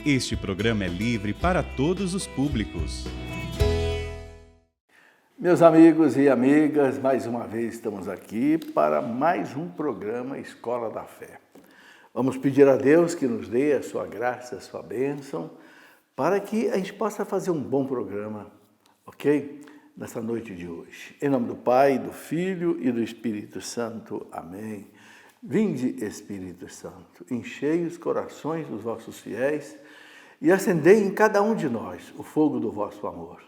Este programa é livre para todos os públicos. Meus amigos e amigas, mais uma vez estamos aqui para mais um programa Escola da Fé. Vamos pedir a Deus que nos dê a sua graça, a sua bênção, para que a gente possa fazer um bom programa, ok? Nessa noite de hoje. Em nome do Pai, do Filho e do Espírito Santo. Amém. Vinde, Espírito Santo, enchei os corações dos vossos fiéis e acendei em cada um de nós o fogo do vosso amor.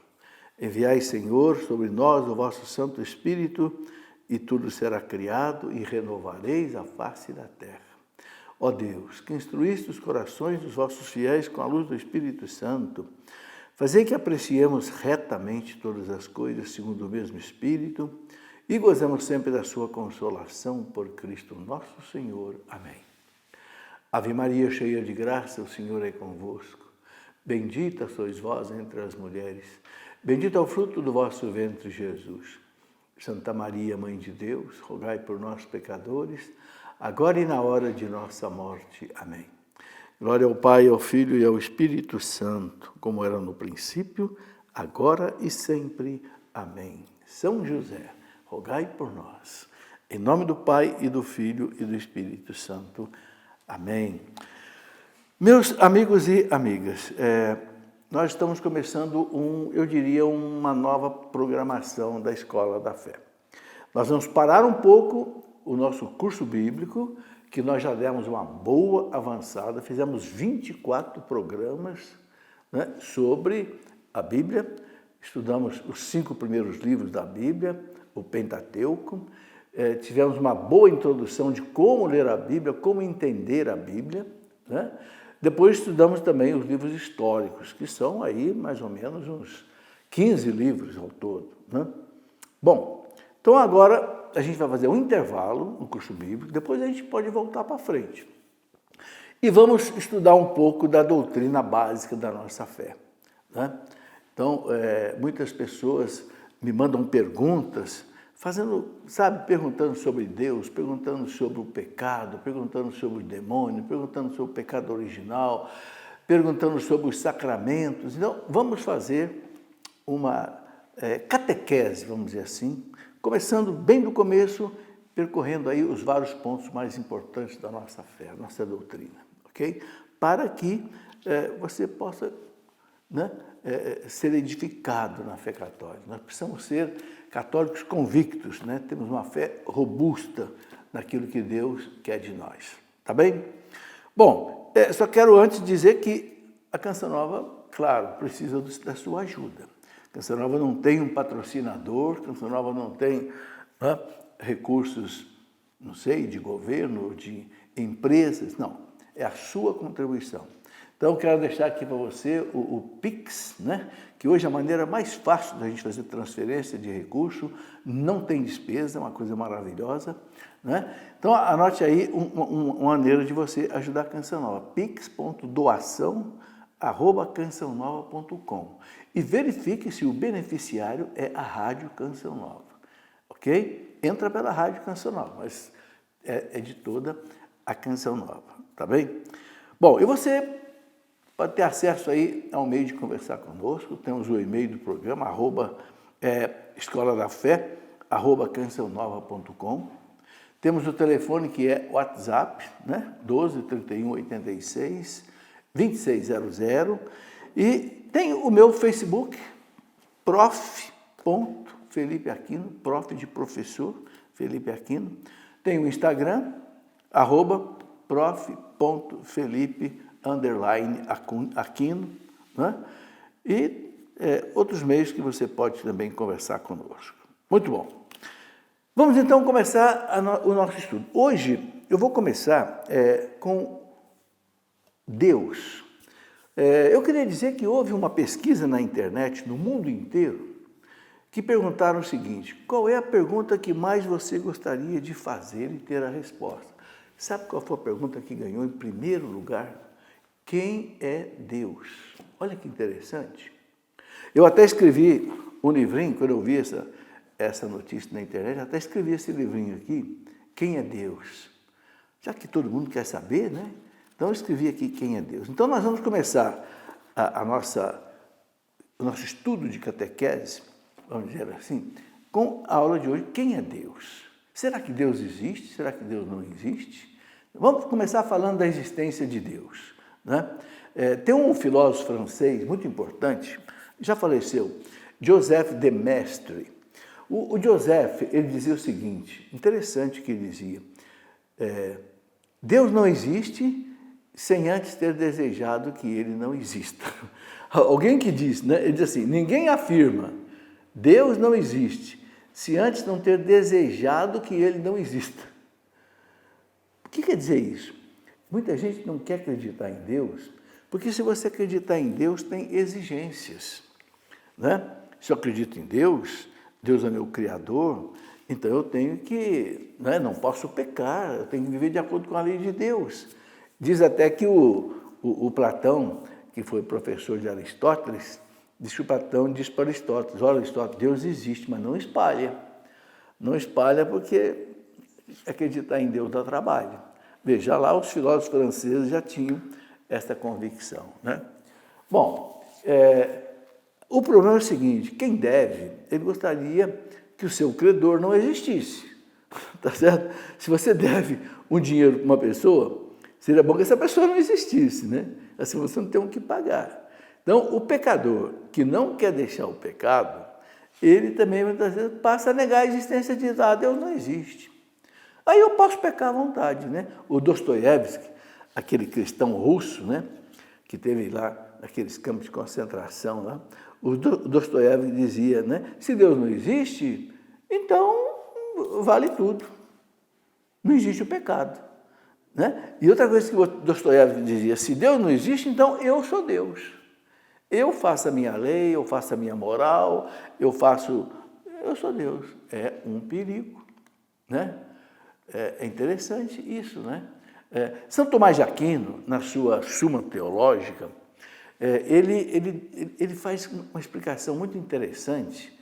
Enviai, Senhor, sobre nós o vosso Santo Espírito, e tudo será criado, e renovareis a face da terra. Ó Deus, que instruíste os corações dos vossos fiéis com a luz do Espírito Santo, fazei que apreciemos retamente todas as coisas segundo o mesmo Espírito, e gozemos sempre da sua consolação por Cristo nosso Senhor. Amém. Ave Maria, cheia de graça, o Senhor é convosco. Bendita sois vós entre as mulheres. Bendito é o fruto do vosso ventre, Jesus. Santa Maria, Mãe de Deus, rogai por nós, pecadores, agora e na hora de nossa morte. Amém. Glória ao Pai, ao Filho e ao Espírito Santo, como era no princípio, agora e sempre. Amém. São José, rogai por nós. Em nome do Pai, e do Filho e do Espírito Santo. Amém. Meus amigos e amigas, nós estamos começando uma nova programação da Escola da Fé. Nós vamos parar um pouco o nosso curso bíblico, que nós já demos uma boa avançada, fizemos 24 programas, né, sobre a Bíblia, estudamos os 5 primeiros livros da Bíblia, o Pentateuco, tivemos uma boa introdução de como ler a Bíblia, como entender a Bíblia, né? Depois estudamos também os livros históricos, que são aí mais ou menos uns 15 livros ao todo, né? Bom, então agora a gente vai fazer um intervalo no curso bíblico, depois a gente pode voltar para frente. E vamos estudar um pouco da doutrina básica da nossa fé, né? Então, muitas pessoas me mandam perguntas, perguntando sobre Deus, perguntando sobre o pecado, perguntando sobre o demônio, perguntando sobre o pecado original, perguntando sobre os sacramentos. Então, vamos fazer uma catequese, vamos dizer assim, começando bem do começo, percorrendo aí os vários pontos mais importantes da nossa fé, nossa doutrina, ok? Para que você possa, né, ser edificado na fé católica. Nós precisamos ser católicos convictos, né? Temos uma fé robusta naquilo que Deus quer de nós, tá bem? Bom, só quero antes dizer que a Canção Nova, claro, precisa da sua ajuda. A Canção Nova não tem um patrocinador, a Canção Nova não tem recursos, não sei, de governo, de empresas, não, é a sua contribuição. Então, quero deixar aqui para você o Pix, né? Que hoje é a maneira mais fácil da gente fazer transferência de recurso, não tem despesa, é uma coisa maravilhosa, né? Então, anote aí uma maneira de você ajudar a Canção Nova, pix.doação@cançãonova.com, e verifique se o beneficiário é a Rádio Canção Nova, ok? Entra pela Rádio Canção Nova, mas é de toda a Canção Nova, tá bem? Bom, e você pode ter acesso aí ao meio de conversar conosco. Temos o e-mail do programa, escoladafé, @cançãonova.com. Temos o telefone que é WhatsApp, né? 12 31 86 2600. E tem o meu Facebook, prof. Felipe Aquino, prof. de professor, Felipe Aquino. Tem o Instagram, @prof.felipe_Aquino, né? E outros meios que você pode também conversar conosco. Muito bom. Vamos então começar o nosso estudo. Hoje eu vou começar com Deus. Eu queria dizer que houve uma pesquisa na internet, no mundo inteiro, que perguntaram o seguinte: qual é a pergunta que mais você gostaria de fazer e ter a resposta? Sabe qual foi a pergunta que ganhou em primeiro lugar? Quem é Deus? Olha que interessante. Eu até escrevi um livrinho, quando eu vi essa notícia na internet, até escrevi esse livrinho aqui, Quem é Deus? Já que todo mundo quer saber, né? Então eu escrevi aqui quem é Deus. Então nós vamos começar o nosso estudo de catequese, vamos dizer assim, com a aula de hoje, quem é Deus? Será que Deus existe? Será que Deus não existe? Vamos começar falando da existência de Deus, né? Tem um filósofo francês muito importante, já faleceu, Joseph de Maistre. O Joseph, ele dizia o seguinte, interessante que ele dizia, Deus não existe sem antes ter desejado que ele não exista. Alguém que diz, né? Ele diz assim, ninguém afirma, Deus não existe, se antes não ter desejado que ele não exista. O que quer dizer isso? Muita gente não quer acreditar em Deus, porque se você acreditar em Deus, tem exigências, né? Se eu acredito em Deus, Deus é meu Criador, então eu tenho que, né, não posso pecar, eu tenho que viver de acordo com a lei de Deus. Diz até que o Platão, que foi professor de Aristóteles, diz que o Platão disse para Aristóteles, olha Aristóteles, Deus existe, mas não espalha. Não espalha porque acreditar em Deus dá trabalho. Veja lá, os filósofos franceses já tinham essa convicção, né? Bom, o problema é o seguinte, quem deve, ele gostaria que o seu credor não existisse, tá certo? Se você deve um dinheiro para uma pessoa, seria bom que essa pessoa não existisse, né? Assim você não tem o que pagar. Então, o pecador que não quer deixar o pecado, ele também muitas vezes passa a negar a existência de Deus não existe. Aí eu posso pecar à vontade, né? O Dostoiévski, aquele cristão russo, né, que teve lá aqueles campos de concentração lá, o Dostoiévski dizia, né, se Deus não existe, então vale tudo. Não existe o pecado, né? E outra coisa que o Dostoiévski dizia, se Deus não existe, então eu sou Deus. Eu faço a minha lei, eu faço a minha moral, eu sou Deus. É um perigo, né? É interessante isso, né? São Tomás de Aquino, na sua Suma Teológica, ele faz uma explicação muito interessante,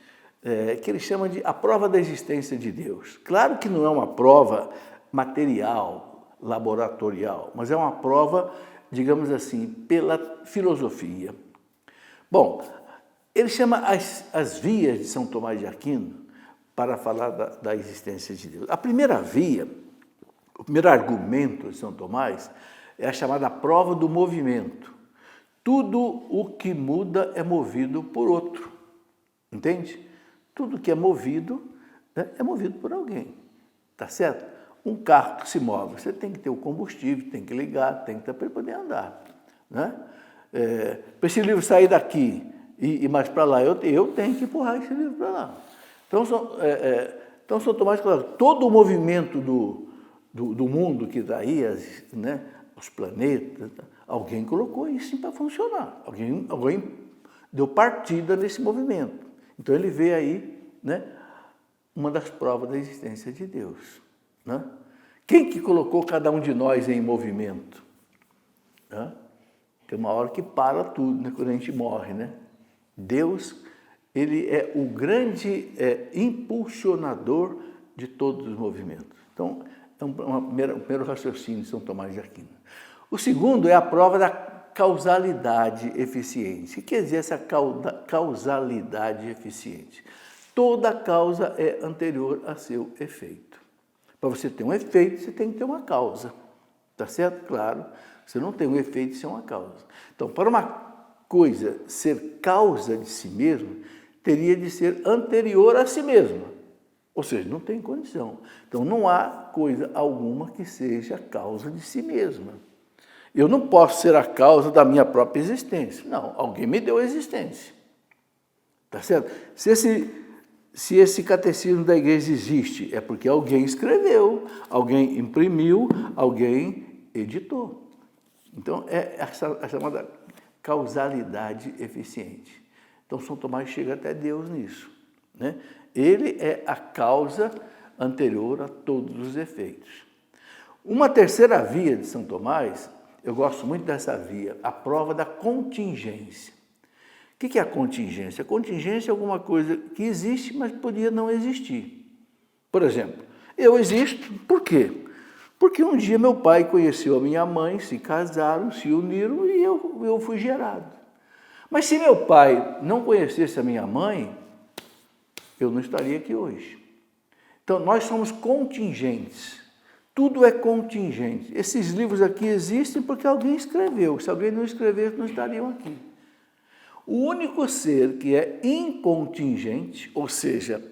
que ele chama de a prova da existência de Deus. Claro que não é uma prova material, laboratorial, mas é uma prova, digamos assim, pela filosofia. Bom, ele chama as vias de São Tomás de Aquino para falar da existência de Deus. A primeira via, o primeiro argumento de São Tomás é a chamada prova do movimento. Tudo o que muda é movido por outro, entende? Tudo que é movido, né, é movido por alguém, tá certo? Um carro que se move, você tem que ter o combustível, tem que ligar, tem que ter para poder andar, né? Para esse livro sair daqui e mais para lá, eu tenho que empurrar esse livro para lá. Então, São Tomás fala, todo o movimento do mundo que está aí, né, os planetas, alguém colocou isso para funcionar, alguém deu partida nesse movimento. Então ele vê aí, né, uma das provas da existência de Deus, né? Quem que colocou cada um de nós em movimento? Né? Tem uma hora que para tudo, né, quando a gente morre, né? Deus, ele é o grande impulsionador de todos os movimentos. Então, é um primeiro raciocínio de São Tomás de Aquino. O segundo é a prova da causalidade eficiente. O que quer dizer essa causalidade eficiente? Toda causa é anterior a seu efeito. Para você ter um efeito, você tem que ter uma causa. Está certo? Claro. Você não tem um efeito sem uma causa. Então, para uma coisa ser causa de si mesma, teria de ser anterior a si mesma. Ou seja, não tem condição. Então, não há coisa alguma que seja causa de si mesma. Eu não posso ser a causa da minha própria existência. Não, alguém me deu a existência. Tá certo? Se esse catecismo da igreja existe, é porque alguém escreveu, alguém imprimiu, alguém editou. Então, é a chamada causalidade eficiente. Então, São Tomás chega até Deus nisso, né? Ele é a causa anterior a todos os efeitos. Uma terceira via de São Tomás, eu gosto muito dessa via, a prova da contingência. O que é a contingência? A contingência é alguma coisa que existe, mas podia não existir. Por exemplo, eu existo, por quê? Porque um dia meu pai conheceu a minha mãe, se casaram, se uniram e eu fui gerado. Mas se meu pai não conhecesse a minha mãe, eu não estaria aqui hoje. Então, nós somos contingentes. Tudo é contingente. Esses livros aqui existem porque alguém escreveu. Se alguém não escrevesse, não estariam aqui. O único ser que é incontingente, ou seja,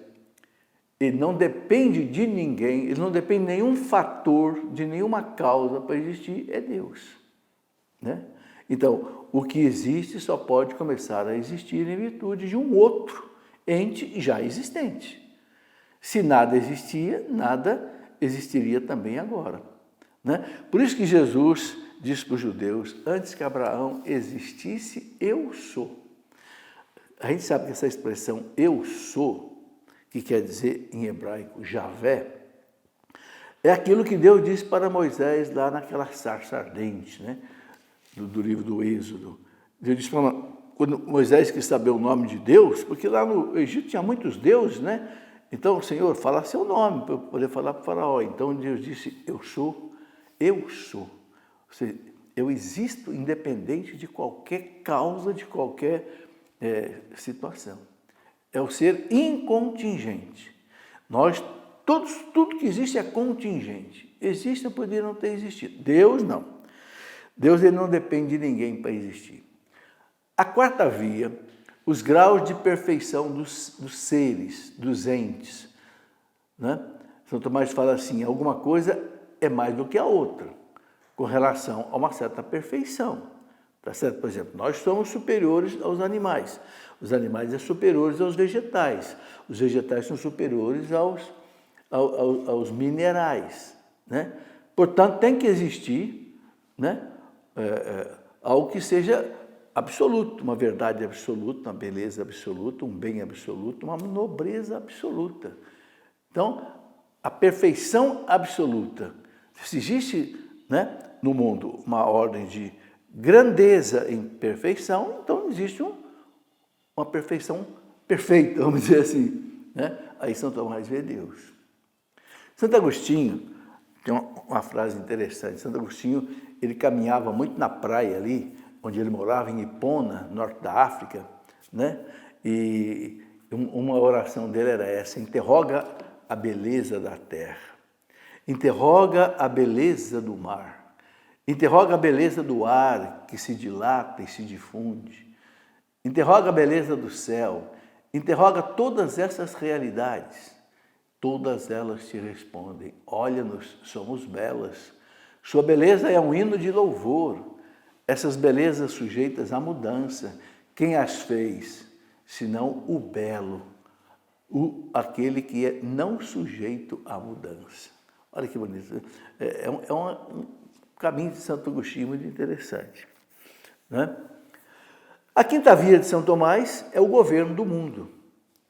ele não depende de ninguém, ele não depende de nenhum fator, de nenhuma causa para existir, é Deus. Né? Então, o que existe só pode começar a existir em virtude de um outro ente já existente. Se nada existia, nada existiria também agora. Né? Por isso que Jesus disse para os judeus, antes que Abraão existisse, eu sou. A gente sabe que essa expressão eu sou, que quer dizer em hebraico Javé, é aquilo que Deus disse para Moisés lá naquela sarça ardente, né? do livro do Êxodo. Deus disse para quando Moisés quis saber o nome de Deus, porque lá no Egito tinha muitos deuses, né? Então, Senhor, fala seu nome para eu poder falar para o faraó. Então Deus disse, eu sou. Ou seja, eu existo independente de qualquer causa, de qualquer situação. É o ser incontingente. Nós, tudo que existe é contingente. Existe, poderia não ter existido. Deus não. Deus ele não depende de ninguém para existir. A quarta via, os graus de perfeição dos seres, dos entes. Né? São Tomás fala assim, alguma coisa é mais do que a outra, com relação a uma certa perfeição. Tá certo? Por exemplo, nós somos superiores aos animais. Os animais são superiores aos vegetais. Os vegetais são superiores aos minerais. Né? Portanto, tem que existir, né? Algo que seja absoluto, uma verdade absoluta, uma beleza absoluta, um bem absoluto, uma nobreza absoluta. Então, a perfeição absoluta. Se existe, né, no mundo uma ordem de grandeza em perfeição, então existe uma perfeição perfeita, vamos dizer assim. Né? Aí São Tomás vê Deus. Santo Agostinho tem uma frase interessante. Santo Agostinho, ele caminhava muito na praia ali, onde ele morava, em Hipona, norte da África, né? E uma oração dele era essa, interroga a beleza da terra, interroga a beleza do mar, interroga a beleza do ar que se dilata e se difunde, interroga a beleza do céu, interroga todas essas realidades, todas elas te respondem, olha-nos, somos belas, sua beleza é um hino de louvor, essas belezas sujeitas à mudança, quem as fez, senão o belo, aquele que é não sujeito à mudança. Olha que bonito. É um caminho de Santo Agostinho muito interessante. Né? A quinta via de São Tomás é o governo do mundo.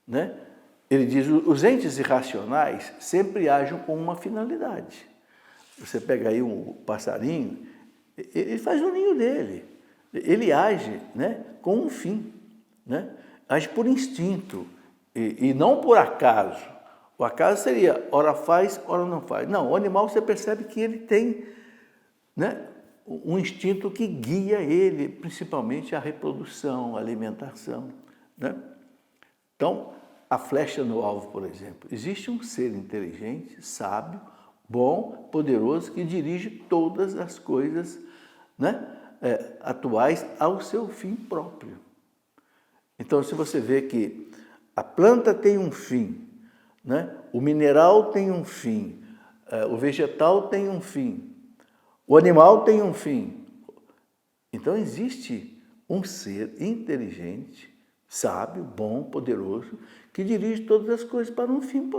Né? Ele diz, os entes irracionais sempre agem com uma finalidade. Você pega aí um passarinho, ele faz o ninho dele, ele age, né, com um fim, né? Age por instinto e não por acaso. O acaso seria, ora faz, ora não faz. Não, o animal você percebe que ele tem, né, um instinto que guia ele, principalmente a reprodução, a alimentação. Né? Então, a flecha no alvo, por exemplo. Existe um ser inteligente, sábio, bom, poderoso, que dirige todas as coisas, né, atuais ao seu fim próprio. Então, se você vê que a planta tem um fim, né, o mineral tem um fim, o vegetal tem um fim, o animal tem um fim. Então, existe um ser inteligente, sábio, bom, poderoso, que dirige todas as coisas para um fim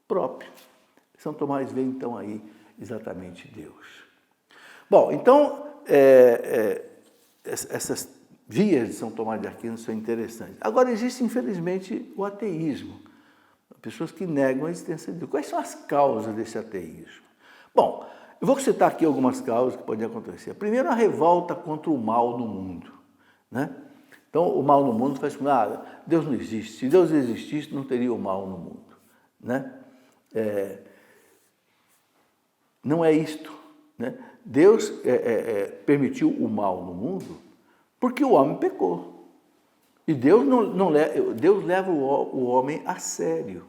próprio. São Tomás vê, então, aí exatamente Deus. Bom, então, essas vias de São Tomás de Aquino são interessantes. Agora, existe, infelizmente, o ateísmo. Pessoas que negam a existência de Deus. Quais são as causas desse ateísmo? Bom, eu vou citar aqui algumas causas que podem acontecer. Primeiro, a revolta contra o mal no mundo. Né? Então, o mal no mundo faz com que Deus não existe. Se Deus existisse, não teria o mal no mundo. Né? não é isto, né? Deus permitiu o mal no mundo porque o homem pecou. E Deus, Deus leva o homem a sério.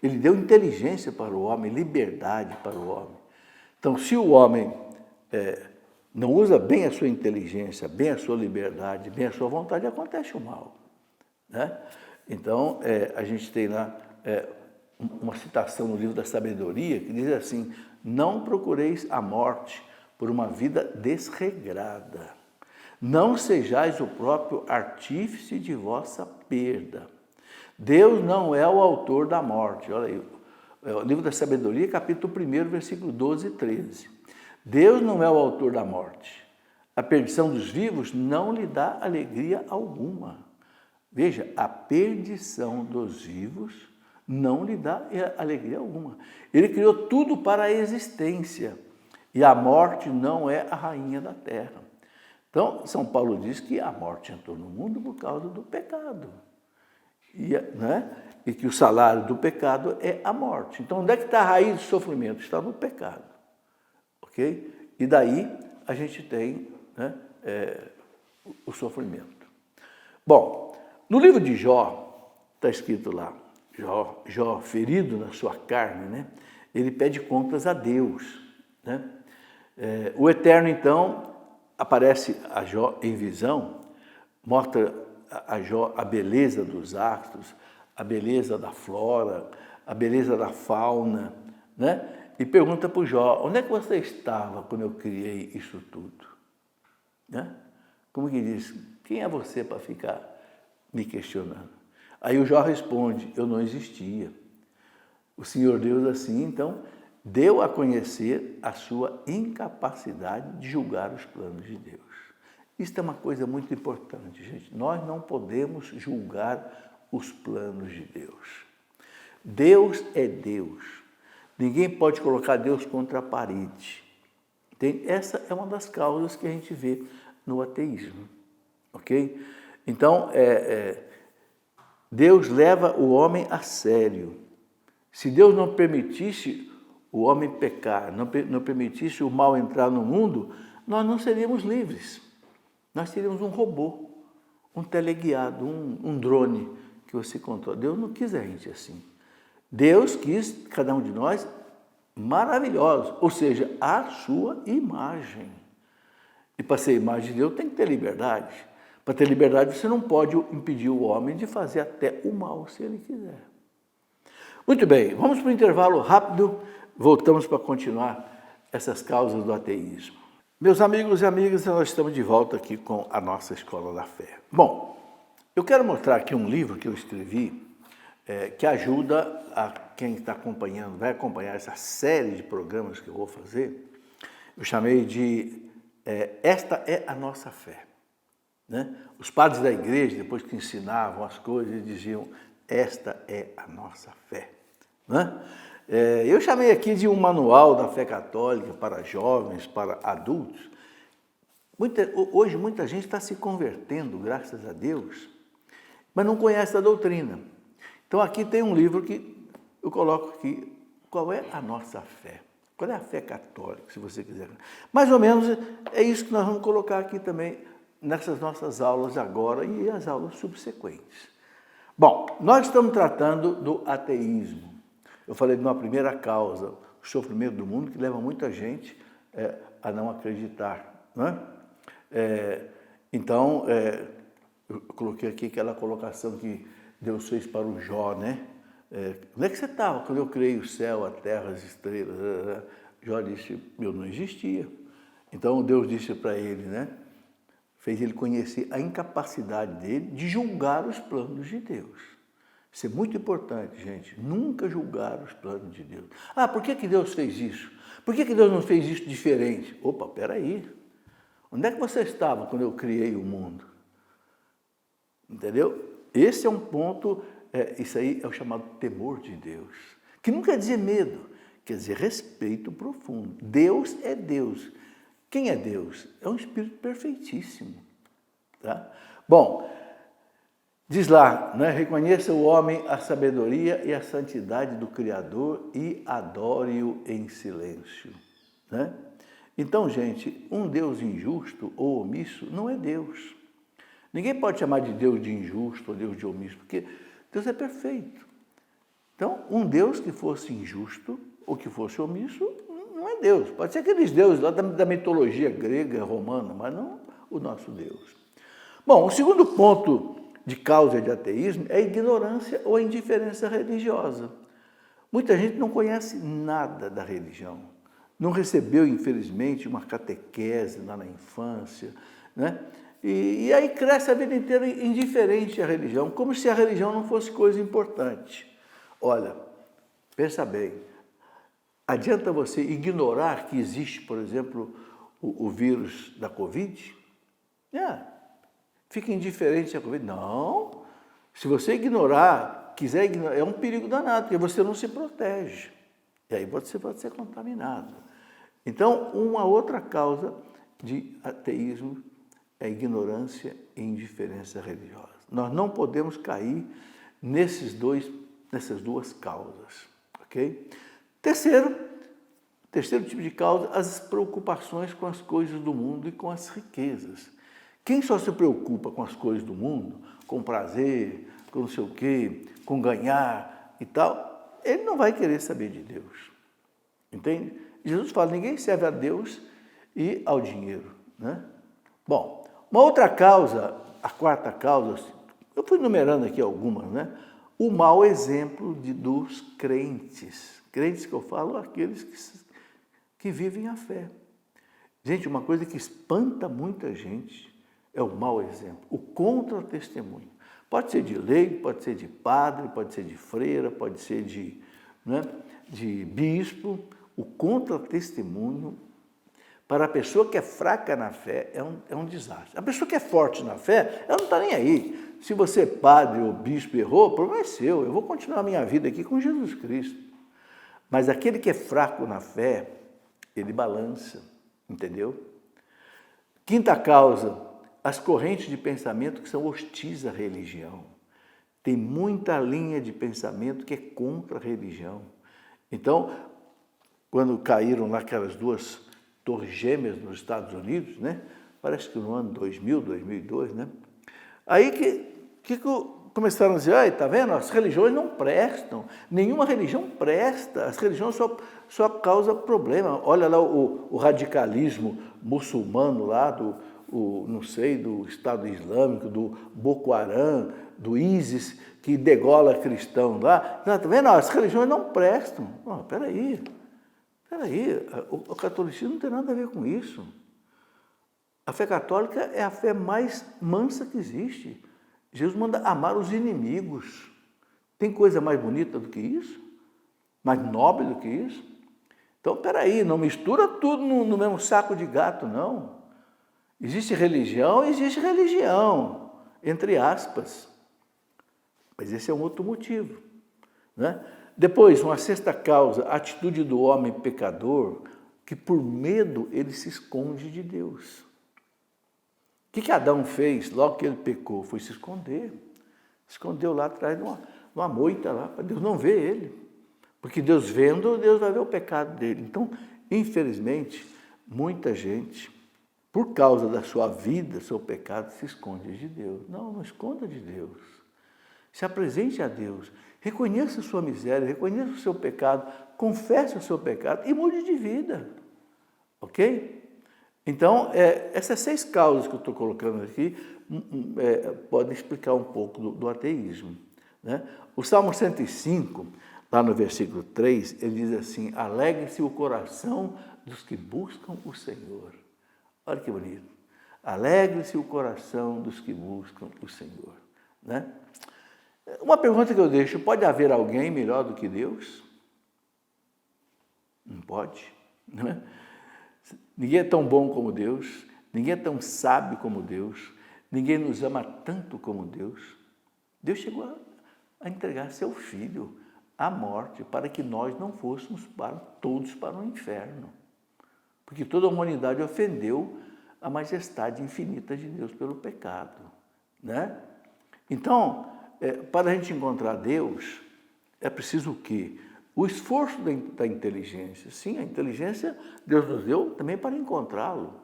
Ele deu inteligência para o homem, liberdade para o homem. Então, se o homem não usa bem a sua inteligência, bem a sua liberdade, bem a sua vontade, acontece o mal, né? Então, a gente tem lá uma citação no livro da sabedoria que diz assim: não procureis a morte por uma vida desregrada. Não sejais o próprio artífice de vossa perda. Deus não é o autor da morte. Olha aí, o livro da sabedoria, capítulo 1, versículo 12 e 13. Deus não é o autor da morte. A perdição dos vivos não lhe dá alegria alguma. Veja, a perdição dos vivos não lhe dá alegria alguma. Ele criou tudo para a existência. E a morte não é a rainha da terra. Então, São Paulo diz que a morte entrou no mundo por causa do pecado. E que o salário do pecado é a morte. Então, onde é que está a raiz do sofrimento? Está no pecado. Ok? E daí a gente tem, né, o sofrimento. Bom, no livro de Jó, está escrito lá, Jó ferido na sua carne, né, ele pede contas a Deus, né? O Eterno, então, aparece a Jó em visão, mostra a Jó a beleza dos astros, a beleza da flora, a beleza da fauna, né? E pergunta para o Jó: onde é que você estava quando eu criei isso tudo? Né? Como que diz? Quem é você para ficar me questionando? Aí o Jó responde: eu não existia. O Senhor Deus, assim, então, deu a conhecer a sua incapacidade de julgar os planos de Deus. Isso é uma coisa muito importante, gente. Nós não podemos julgar os planos de Deus. Deus é Deus. Ninguém pode colocar Deus contra a parede. Essa é uma das causas que a gente vê no ateísmo. Ok? Então, Deus leva o homem a sério. Se Deus não permitisse o homem pecar, não permitisse o mal entrar no mundo, nós não seríamos livres. Nós teríamos um robô, um teleguiado, um drone que você controla. Deus não quis a gente assim. Deus quis cada um de nós maravilhosos, ou seja, a sua imagem. E para ser a imagem de Deus tem que ter liberdade. Para ter liberdade você não pode impedir o homem de fazer até o mal se ele quiser. Muito bem, vamos para o intervalo rápido, voltamos para continuar essas causas do ateísmo. Meus amigos e amigas, nós estamos de volta aqui com a nossa Escola da Fé. Bom, eu quero mostrar aqui um livro que eu escrevi, que ajuda a quem está acompanhando, vai acompanhar essa série de programas que eu vou fazer. Eu chamei de Esta é a Nossa Fé. Né? Os padres da igreja, depois que ensinavam as coisas, eles diziam: esta é a nossa fé. Né? Eu chamei aqui de um manual da fé católica para jovens, para adultos. Hoje muita gente está se convertendo, graças a Deus, mas não conhece a doutrina. Então aqui tem um livro que eu coloco aqui, qual é a nossa fé? Qual é a fé católica, se você quiser? Mais ou menos é isso que nós vamos colocar aqui também nessas nossas aulas agora e as aulas subsequentes. Bom, nós estamos tratando do ateísmo. Eu falei de uma primeira causa, o sofrimento do mundo, que leva muita gente a não acreditar. Né? Então, eu coloquei aqui aquela colocação que Deus fez para o Jó, né? Onde é que você estava quando eu criei o céu, a terra, as estrelas? Jó disse: eu não existia. Então, Deus disse para ele, né? Fez ele conhecer a incapacidade dele de julgar os planos de Deus. Isso é muito importante, gente. Nunca julgar os planos de Deus. Ah, por que Deus fez isso? Por que Deus não fez isso diferente? Opa, peraí. Onde é que você estava quando eu criei o mundo? Entendeu? Esse é um ponto, isso aí é o chamado temor de Deus. Que não quer dizer medo, quer dizer respeito profundo. Deus é Deus. Quem é Deus? É um Espírito perfeitíssimo. Tá? Bom, diz lá, né? Reconheça o homem a sabedoria e a santidade do Criador e adore-o em silêncio. né? Então, gente, um Deus injusto ou omisso não é Deus. Ninguém pode chamar de Deus de injusto ou Deus de omisso, porque Deus é perfeito. Então, um Deus que fosse injusto ou que fosse omisso não é Deus. Pode ser aqueles deuses lá da mitologia grega, romana, mas não o nosso Deus. Bom, o segundo ponto de causa de ateísmo é a ignorância ou a indiferença religiosa. Muita gente não conhece nada da religião, não recebeu, infelizmente, uma catequese lá na infância, né? E aí cresce a vida inteira indiferente à religião, como se a religião não fosse coisa importante. Olha, pensa bem, adianta você ignorar que existe, por exemplo, o vírus da Covid? Fica indiferente à Covid? Não. Se você ignorar, quiser ignorar, é um perigo danado, porque você não se protege. E aí você pode ser contaminado. Então, uma outra causa de ateísmo é a ignorância e indiferença religiosa. Nós não podemos cair nessas duas causas, ok? Terceiro tipo de causa, as preocupações com as coisas do mundo e com as riquezas. Quem só se preocupa com as coisas do mundo, com prazer, com não sei o quê, com ganhar e tal, ele não vai querer saber de Deus. Entende? Jesus fala, ninguém serve a Deus e ao dinheiro, né? Bom, uma outra causa, a quarta causa, eu fui numerando aqui algumas, né? O mau exemplo dos crentes. Crentes que eu falo, aqueles que vivem a fé. Gente, uma coisa que espanta muita gente é o mau exemplo, o contra-testemunho. Pode ser de leigo, pode ser de padre, pode ser de freira, pode ser de bispo. O contra-testemunho, para a pessoa que é fraca na fé, é um desastre. A pessoa que é forte na fé, ela não está nem aí. Se você, padre ou bispo, errou, o problema é seu. Eu vou continuar a minha vida aqui com Jesus Cristo. Mas aquele que é fraco na fé, ele balança, entendeu? Quinta causa, as correntes de pensamento que são hostis à religião. Tem muita linha de pensamento que é contra a religião. Então, quando caíram lá aquelas duas torres gêmeas nos Estados Unidos, né? Parece que no ano 2000, 2002, né? Aí que começaram a dizer, tá vendo? As religiões não prestam, nenhuma religião presta, as religiões só causam problema. Olha lá o radicalismo muçulmano lá, do Estado Islâmico, do Boko Haram, do ISIS, que degola cristão lá. Tá vendo? As religiões não prestam. Peraí, o catolicismo não tem nada a ver com isso. A fé católica é a fé mais mansa que existe. Jesus manda amar os inimigos. Tem coisa mais bonita do que isso? Mais nobre do que isso? Então, peraí, não mistura tudo no mesmo saco de gato, não. Existe religião, entre aspas. Mas esse é um outro motivo, né? Depois, uma sexta causa, a atitude do homem pecador, que por medo ele se esconde de Deus. O que Adão fez logo que ele pecou? Foi se esconder. Se escondeu lá atrás de uma moita lá, para Deus não ver ele. Porque Deus vendo, Deus vai ver o pecado dele. Então, infelizmente, muita gente, por causa da sua vida, seu pecado, se esconde de Deus. Não esconda de Deus. Se apresente a Deus. Reconheça a sua miséria, reconheça o seu pecado, confesse o seu pecado e mude de vida. Ok? Então, essas 6 causas que eu estou colocando aqui podem explicar um pouco do ateísmo, né? O Salmo 105, lá no versículo 3, ele diz assim, alegre-se o coração dos que buscam o Senhor. Olha que bonito. Alegre-se o coração dos que buscam o Senhor, né? Uma pergunta que eu deixo, pode haver alguém melhor do que Deus? Não pode, não é? Ninguém é tão bom como Deus, ninguém é tão sábio como Deus, ninguém nos ama tanto como Deus. Deus chegou a entregar seu Filho à morte para que nós não fôssemos todos para o inferno. Porque toda a humanidade ofendeu a majestade infinita de Deus pelo pecado, né? Então, para a gente encontrar Deus, é preciso o quê? O esforço da inteligência. Sim, a inteligência Deus nos deu também para encontrá-lo,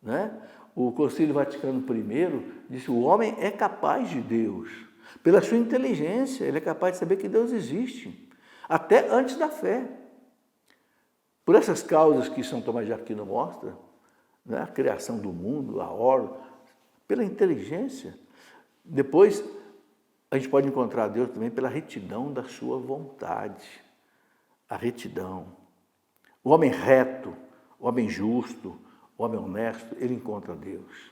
né? O Concílio Vaticano I disse que o homem é capaz de Deus. Pela sua inteligência, ele é capaz de saber que Deus existe, até antes da fé. Por essas causas que São Tomás de Aquino mostra, né? A criação do mundo, a ordem, pela inteligência. Depois, a gente pode encontrar Deus também pela retidão da sua vontade. A retidão. O homem reto, o homem justo, o homem honesto, ele encontra Deus,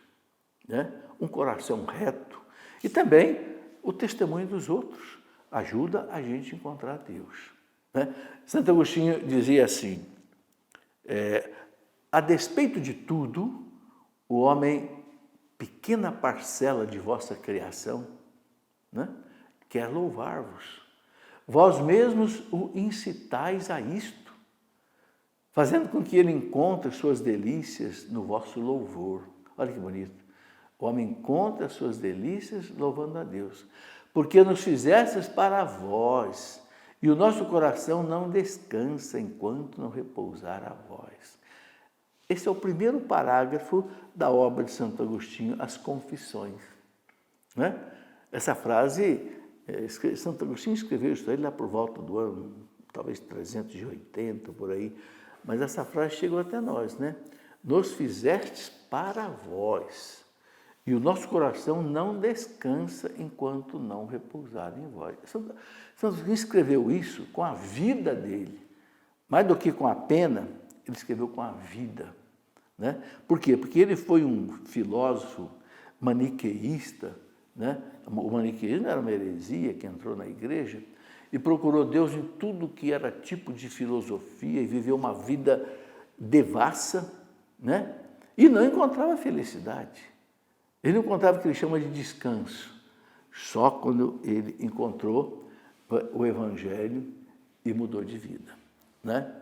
né? Um coração reto. E também o testemunho dos outros ajuda a gente a encontrar Deus, né? Santo Agostinho dizia assim, a despeito de tudo, o homem, pequena parcela de vossa criação, né, quer louvar-vos. Vós mesmos o incitais a isto, fazendo com que ele encontre suas delícias no vosso louvor. Olha que bonito. O homem encontra suas delícias louvando a Deus. Porque nos fizestes para vós, e o nosso coração não descansa enquanto não repousar a vós. Esse é o primeiro parágrafo da obra de Santo Agostinho, As Confissões, né? Essa frase, Santo Agostinho escreveu isso aí lá por volta do ano, talvez 380, por aí, mas essa frase chegou até nós, né? Nos fizestes para vós, e o nosso coração não descansa enquanto não repousar em vós. Santo Agostinho escreveu isso com a vida dele, mais do que com a pena, ele escreveu com a vida, né? Por quê? Porque ele foi um filósofo maniqueísta, né? O maniqueísmo era uma heresia que entrou na igreja e procurou Deus em tudo que era tipo de filosofia e viveu uma vida devassa, né? E não encontrava felicidade. Ele não encontrava o que ele chama de descanso. Só quando ele encontrou o Evangelho e mudou de vida, né?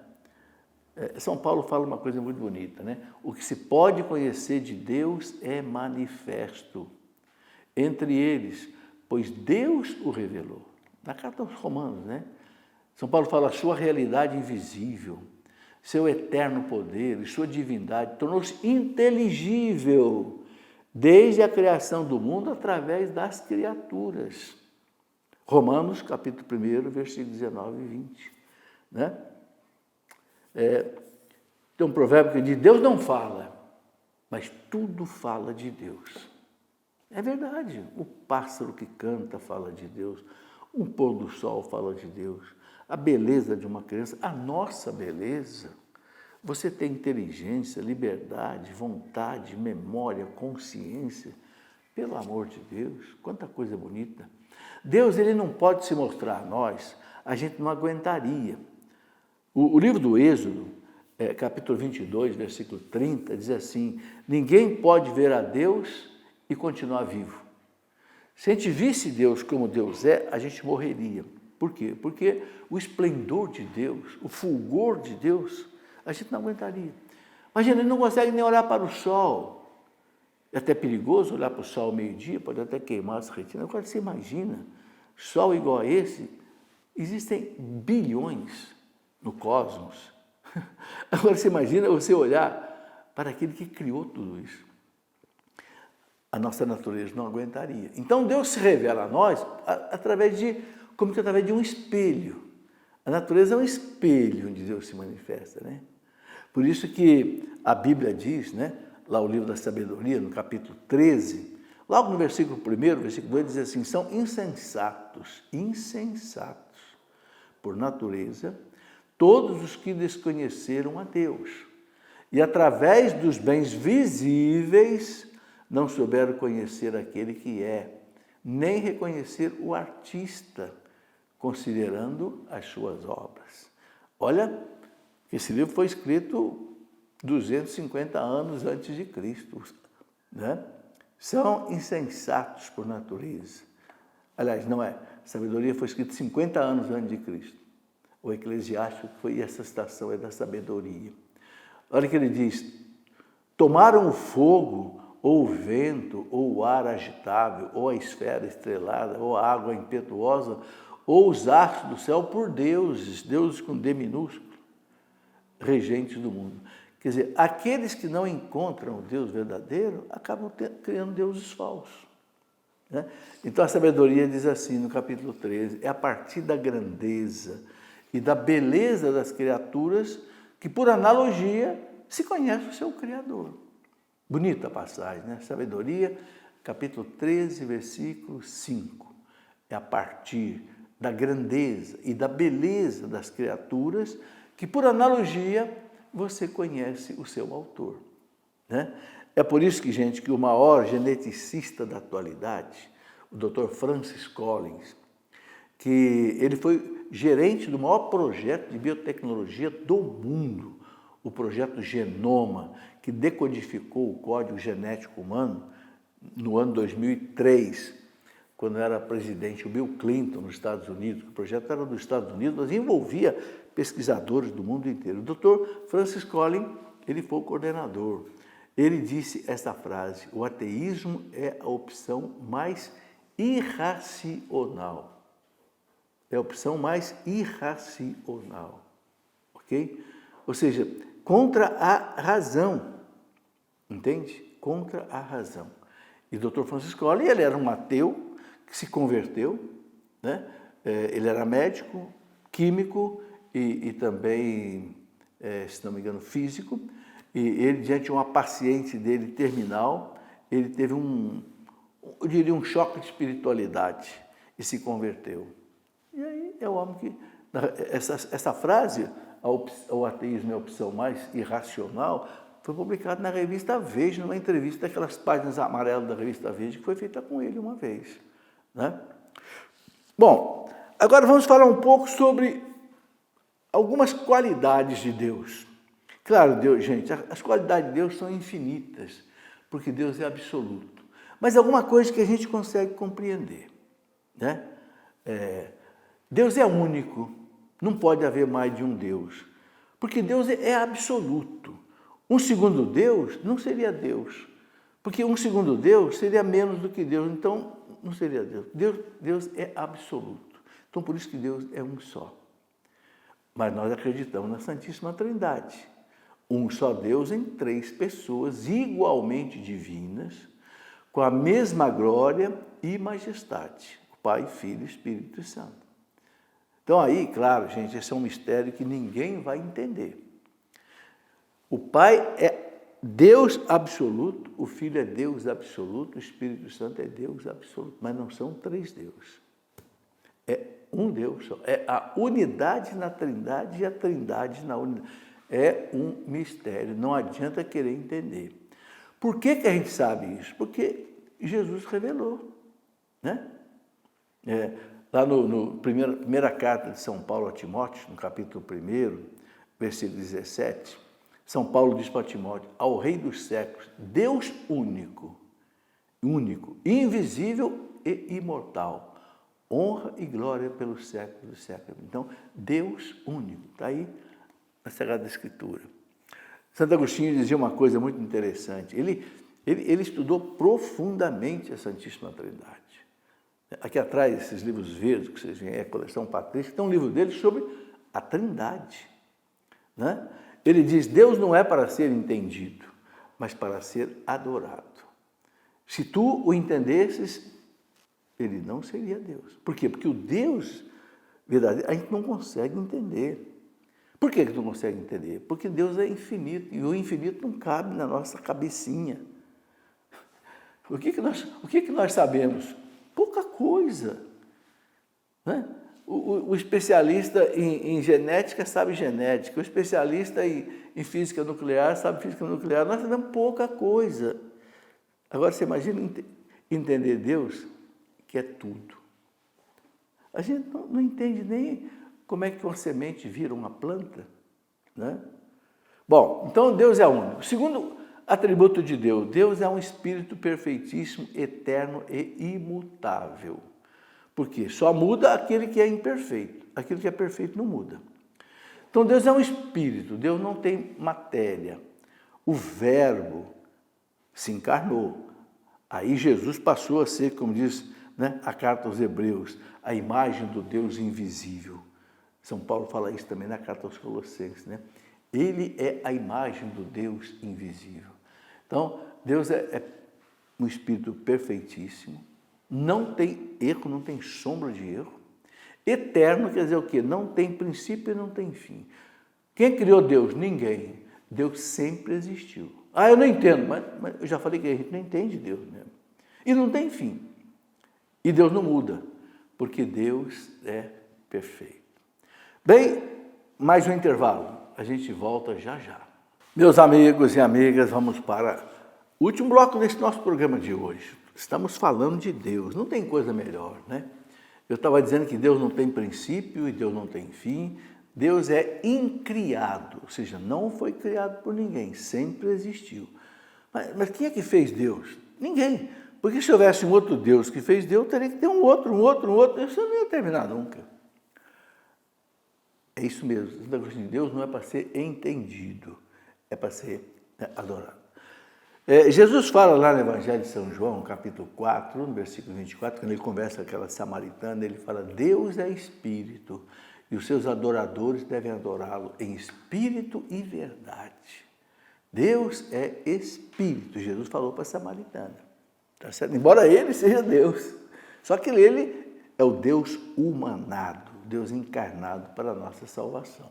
São Paulo fala uma coisa muito bonita, né? O que se pode conhecer de Deus é manifesto entre eles, pois Deus o revelou. Na carta aos Romanos, né? São Paulo fala a sua realidade invisível, seu eterno poder e sua divindade tornou-se inteligível desde a criação do mundo através das criaturas. Romanos, capítulo 1, versículos 19 e 20, né? Tem um provérbio que diz, Deus não fala, mas tudo fala de Deus. É verdade, o pássaro que canta fala de Deus, um pôr do sol fala de Deus, a beleza de uma criança, a nossa beleza. Você tem inteligência, liberdade, vontade, memória, consciência, pelo amor de Deus, quanta coisa bonita. Deus, ele não pode se mostrar a nós, a gente não aguentaria. O livro do Êxodo, capítulo 22, versículo 30, diz assim, ninguém pode ver a Deus e continuar vivo. Se a gente visse Deus como Deus é, a gente morreria. Por quê? Porque o esplendor de Deus, o fulgor de Deus, a gente não aguentaria. Imagina, ele não consegue nem olhar para o sol. É até perigoso olhar para o sol ao meio-dia, pode até queimar as retinas. Agora você imagina, sol igual a esse, existem bilhões no cosmos. Agora você imagina você olhar para aquele que criou tudo isso. A nossa natureza não aguentaria. Então Deus se revela a nós através de um espelho. A natureza é um espelho onde Deus se manifesta, né? Por isso que a Bíblia diz, né, lá o livro da sabedoria, no capítulo 13, logo no versículo 1, versículo 2, diz assim, são insensatos, por natureza, todos os que desconheceram a Deus, e através dos bens visíveis não souberam conhecer aquele que é, nem reconhecer o artista, considerando as suas obras. Olha, esse livro foi escrito 250 anos antes de Cristo, né? São insensatos por natureza. Aliás, não é. Sabedoria foi escrito 50 anos antes de Cristo. O Eclesiástico foi, essa citação é da sabedoria. Olha que ele diz, tomaram o fogo, ou o vento, ou o ar agitável, ou a esfera estrelada, ou a água impetuosa, ou os astros do céu por deuses com D minúsculo, regentes do mundo. Quer dizer, aqueles que não encontram o Deus verdadeiro acabam criando deuses falsos. Né? Então a sabedoria diz assim no capítulo 13, é a partir da grandeza e da beleza das criaturas que, por analogia, se conhece o seu Criador. Bonita a passagem, né? Sabedoria, capítulo 13, versículo 5. É a partir da grandeza e da beleza das criaturas que, por analogia, você conhece o seu autor. Né? É por isso que, gente, que o maior geneticista da atualidade, o Dr. Francis Collins, que ele foi gerente do maior projeto de biotecnologia do mundo, o projeto Genoma, que decodificou o código genético humano no ano 2003, quando era presidente o Bill Clinton nos Estados Unidos. O projeto era dos Estados Unidos, mas envolvia pesquisadores do mundo inteiro. O Dr. Francis Collins, ele foi o coordenador. Ele disse esta frase: o ateísmo é a opção mais irracional. É a opção mais irracional, ok? Ou seja, contra a razão, entende? Contra a razão. E o Dr. Francis Collins, ele era um ateu que se converteu, né? Ele era médico, químico e também, se não me engano, físico. E ele, diante de uma paciente dele terminal, ele teve eu diria, um choque de espiritualidade e se converteu. E aí é o homem que... Essa frase, o ateísmo é a opção mais irracional, foi publicada na revista Veja, numa entrevista daquelas páginas amarelas da revista Veja, que foi feita com ele uma vez. Né? Bom, agora vamos falar um pouco sobre algumas qualidades de Deus. Claro, Deus, gente, as qualidades de Deus são infinitas, porque Deus é absoluto. Mas alguma coisa que a gente consegue compreender. Né? Deus é único, não pode haver mais de um Deus, porque Deus é absoluto. Um segundo Deus não seria Deus, porque um segundo Deus seria menos do que Deus, então não seria Deus. Deus é absoluto. Então por isso que Deus é um só. Mas nós acreditamos na Santíssima Trindade. Um só Deus em três pessoas igualmente divinas, com a mesma glória e majestade, o Pai, Filho e Espírito Santo. Então aí, claro, gente, esse é um mistério que ninguém vai entender. O Pai é Deus absoluto, o Filho é Deus absoluto, o Espírito Santo é Deus absoluto, mas não são três deuses. É um Deus só. É a unidade na Trindade e a Trindade na unidade. É um mistério, não adianta querer entender. Por que a gente sabe isso? Porque Jesus revelou. Né? Lá no primeira carta de São Paulo a Timóteo, no capítulo 1, versículo 17, São Paulo diz para Timóteo: ao Rei dos séculos, Deus único, invisível e imortal, honra e glória pelos séculos dos séculos. Então, Deus único, está aí na Sagrada Escritura. Santo Agostinho dizia uma coisa muito interessante. Ele estudou profundamente a Santíssima Trindade. Aqui atrás, esses livros verdes que vocês veem, a coleção patrística, tem um livro dele sobre a Trindade. Né? Ele diz: Deus não é para ser entendido, mas para ser adorado. Se tu o entendesses, ele não seria Deus. Por quê? Porque o Deus verdadeiro a gente não consegue entender. Por que tu não consegue entender? Porque Deus é infinito, e o infinito não cabe na nossa cabecinha. O que nós sabemos? Pouca coisa. Né? O especialista em genética sabe genética, o especialista em física nuclear sabe física nuclear. Nós sabemos pouca coisa. Agora, você imagina entender Deus, que é tudo. A gente não entende nem como é que uma semente vira uma planta. Né? Bom, então Deus é único. Segundo atributo de Deus, Deus é um Espírito perfeitíssimo, eterno e imutável. Por quê? Só muda aquele que é imperfeito. Aquilo que é perfeito não muda. Então Deus é um Espírito, Deus não tem matéria. O Verbo se encarnou. Aí Jesus passou a ser, como diz né? A carta aos Hebreus, a imagem do Deus invisível. São Paulo fala isso também na carta aos Colossenses, né? Ele é a imagem do Deus invisível. Então, Deus é um Espírito perfeitíssimo, não tem erro, não tem sombra de erro. Eterno quer dizer o quê? Não tem princípio e não tem fim. Quem criou Deus? Ninguém. Deus sempre existiu. Ah, eu não entendo, mas eu já falei que a gente não entende Deus mesmo. E não tem fim. E Deus não muda, porque Deus é perfeito. Bem, mais um intervalo. A gente volta já já. Meus amigos e amigas, vamos para o último bloco desse nosso programa de hoje. Estamos falando de Deus, não tem coisa melhor, né? Eu estava dizendo que Deus não tem princípio e Deus não tem fim. Deus é incriado, ou seja, não foi criado por ninguém, sempre existiu. Mas quem é que fez Deus? Ninguém. Porque se houvesse um outro Deus que fez Deus, teria que ter um outro. Isso não ia terminar nunca. É isso mesmo. O negócio de Deus não é para ser entendido, é para ser adorado. Jesus fala lá no Evangelho de São João, capítulo 4, no versículo 24, quando ele conversa com aquela samaritana, ele fala: Deus é espírito e os seus adoradores devem adorá-lo em espírito e verdade. Deus é espírito. Jesus falou para a samaritana. Tá certo? Embora ele seja Deus, só que ele é o Deus humanado, Deus encarnado para a nossa salvação.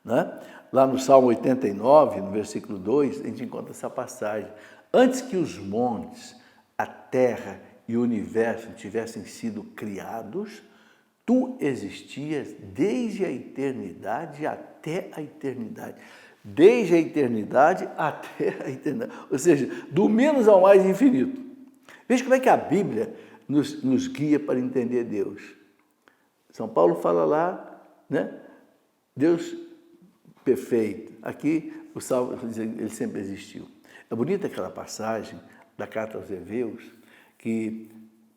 Né? Lá no Salmo 89, no versículo 2, a gente encontra essa passagem. Antes que os montes, a terra e o universo tivessem sido criados, tu existias desde a eternidade até a eternidade. Desde a eternidade até a eternidade. Ou seja, do menos ao mais infinito. Veja como é que a Bíblia nos guia para entender Deus. São Paulo fala lá, né? Deus perfeito. Aqui o Salmo diz que ele sempre existiu. É bonita aquela passagem da carta aos Hebreus,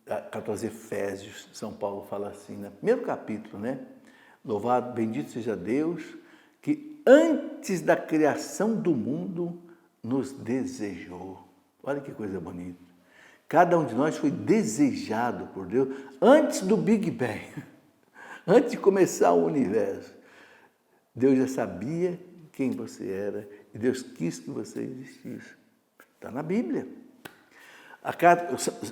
a carta aos Efésios, São Paulo fala assim, no primeiro capítulo, né? Louvado, bendito seja Deus, que antes da criação do mundo nos desejou. Olha que coisa bonita. Cada um de nós foi desejado por Deus antes do Big Bang, antes de começar o universo. Deus já sabia quem você era e Deus quis que você existisse. Está na Bíblia.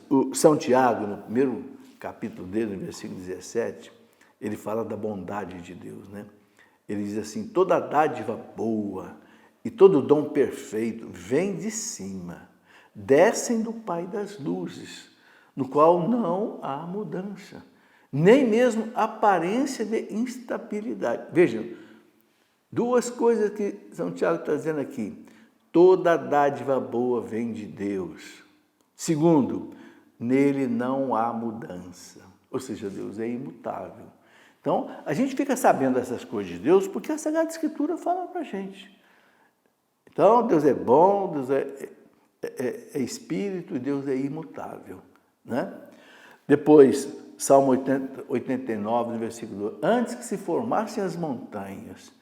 O São Tiago, no primeiro capítulo dele, no versículo 17, ele fala da bondade de Deus, né? Ele diz assim: toda dádiva boa e todo dom perfeito vem de cima, descem do Pai das luzes, no qual não há mudança, nem mesmo aparência de instabilidade. Vejam, duas coisas que São Tiago está dizendo aqui. Toda dádiva boa vem de Deus. Segundo, nele não há mudança. Ou seja, Deus é imutável. Então, a gente fica sabendo essas coisas de Deus porque a Sagrada Escritura fala para a gente. Então, Deus é bom, Deus é espírito e Deus é imutável. Né? Depois, Salmo 89, no versículo 2. Antes que se formassem as montanhas,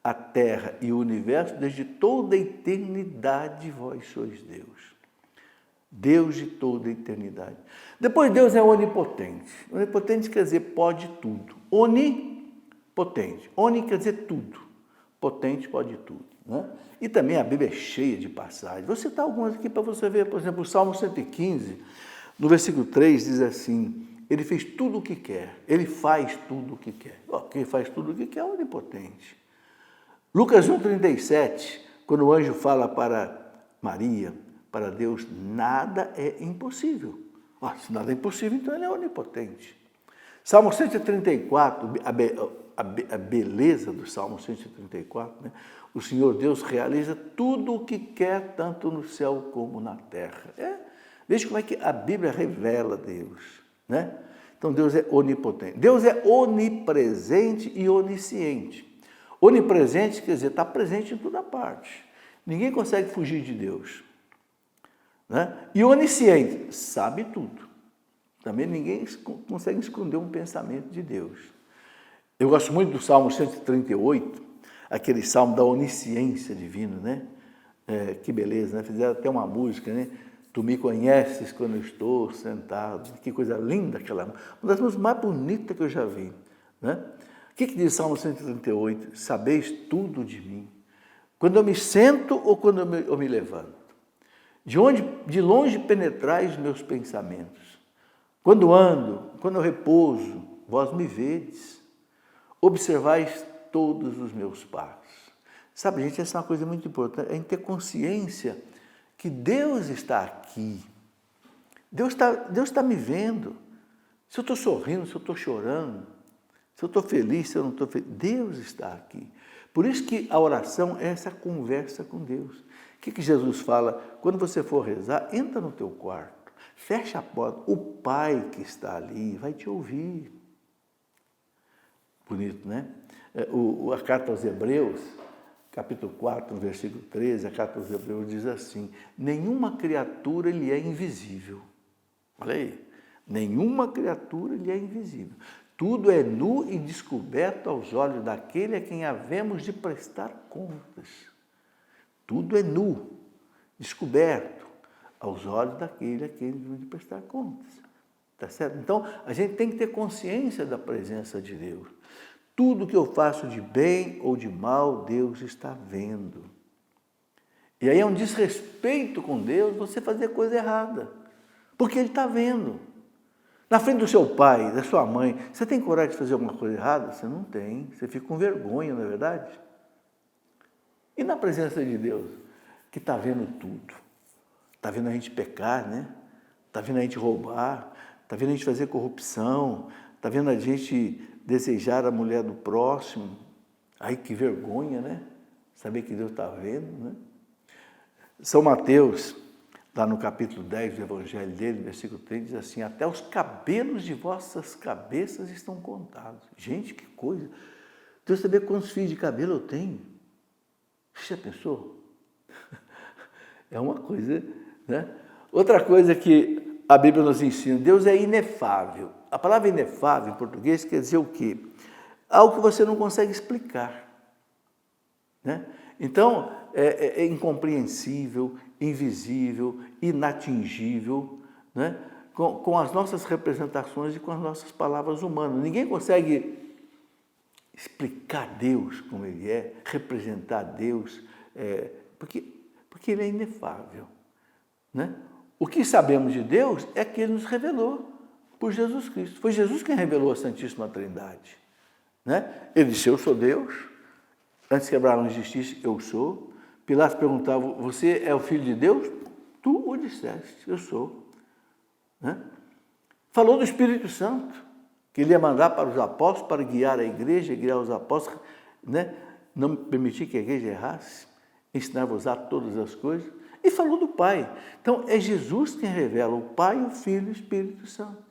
a terra e o universo, desde toda a eternidade vós sois Deus. Deus de toda a eternidade. Depois, Deus é onipotente. Onipotente quer dizer pode tudo. Onipotente. Oni quer dizer tudo. Potente pode tudo. Né? E também a Bíblia é cheia de passagens. Vou citar algumas aqui para você ver. Por exemplo, o Salmo 115, no versículo 3, diz assim: ele fez tudo o que quer. Ele faz tudo o que quer. Quem faz tudo o que quer é onipotente. Lucas 1,37, quando o anjo fala para Maria, para Deus, nada é impossível. Se nada é impossível, então ele é onipotente. Salmo 134, a beleza do Salmo 134, né? O Senhor Deus realiza tudo o que quer, tanto no céu como na terra. Veja como é que a Bíblia revela Deus. Né? Então Deus é onipotente. Deus é onipresente e onisciente. Onipresente quer dizer, está presente em toda parte. Ninguém consegue fugir de Deus. Né? E onisciente, sabe tudo. Também ninguém consegue esconder um pensamento de Deus. Eu gosto muito do Salmo 138, aquele salmo da onisciência divina, né? Que beleza, né? Fizeram até uma música, né? Tu me conheces quando eu estou sentado. Que coisa linda aquela música. Uma das músicas mais bonitas que eu já vi. Né? O que diz o Salmo 138? Sabeis tudo de mim. Quando eu me sento ou quando eu me levanto. De longe penetrais meus pensamentos. Quando ando, quando eu repouso, vós me vedes. Observais todos os meus passos. Sabe, gente, essa é uma coisa muito importante. A gente ter consciência que Deus está aqui. Deus está me vendo. Se eu estou sorrindo, se eu estou chorando, se eu estou feliz, se eu não estou feliz, Deus está aqui. Por isso que a oração é essa conversa com Deus. O que Jesus fala? Quando você for rezar, entra no teu quarto, fecha a porta. O Pai que está ali vai te ouvir. Bonito, né? A carta aos Hebreus, capítulo 4, versículo 13, a carta aos Hebreus diz assim: nenhuma criatura lhe é invisível. Olha aí, nenhuma criatura lhe é invisível. Tudo é nu e descoberto aos olhos daquele a quem havemos de prestar contas. Tudo é nu, descoberto aos olhos daquele a quem havemos de prestar contas. Tá certo? Então, a gente tem que ter consciência da presença de Deus. Tudo que eu faço de bem ou de mal, Deus está vendo. E aí é um desrespeito com Deus você fazer coisa errada, porque Ele está vendo. Na frente do seu pai, da sua mãe, você tem coragem de fazer alguma coisa errada? Você não tem, você fica com vergonha, não é verdade? E na presença de Deus, que está vendo tudo, está vendo a gente pecar, né? Está vendo a gente roubar, está vendo a gente fazer corrupção, está vendo a gente desejar a mulher do próximo. Ai, que vergonha, né? Saber que Deus está vendo, né? São Mateus, lá no capítulo 10 do Evangelho dele, versículo 3, diz assim: até os cabelos de vossas cabeças estão contados. Gente, que coisa! Deus saber quantos fios de cabelo eu tenho. Você já pensou? É uma coisa, né? Outra coisa que a Bíblia nos ensina: Deus é inefável. A palavra inefável em português quer dizer o quê? Algo que você não consegue explicar. Né? Então, é incompreensível, invisível, inatingível, né? Com as nossas representações e com as nossas palavras humanas. Ninguém consegue explicar Deus como Ele é, representar Deus, porque Ele é inefável. Né? O que sabemos de Deus é que Ele nos revelou por Jesus Cristo. Foi Jesus quem revelou a Santíssima Trindade. Né? Ele disse: eu sou Deus. Antes que Abraão existisse, eu sou. Pilatos perguntava: você é o Filho de Deus? Tu o disseste, eu sou. Né? Falou do Espírito Santo, que ele ia mandar para os apóstolos, para guiar a igreja, guiar os apóstolos, né? Não permitir que a igreja errasse, ensinar-vos a todas as coisas. E falou do Pai. Então, é Jesus quem revela o Pai, o Filho e o Espírito Santo.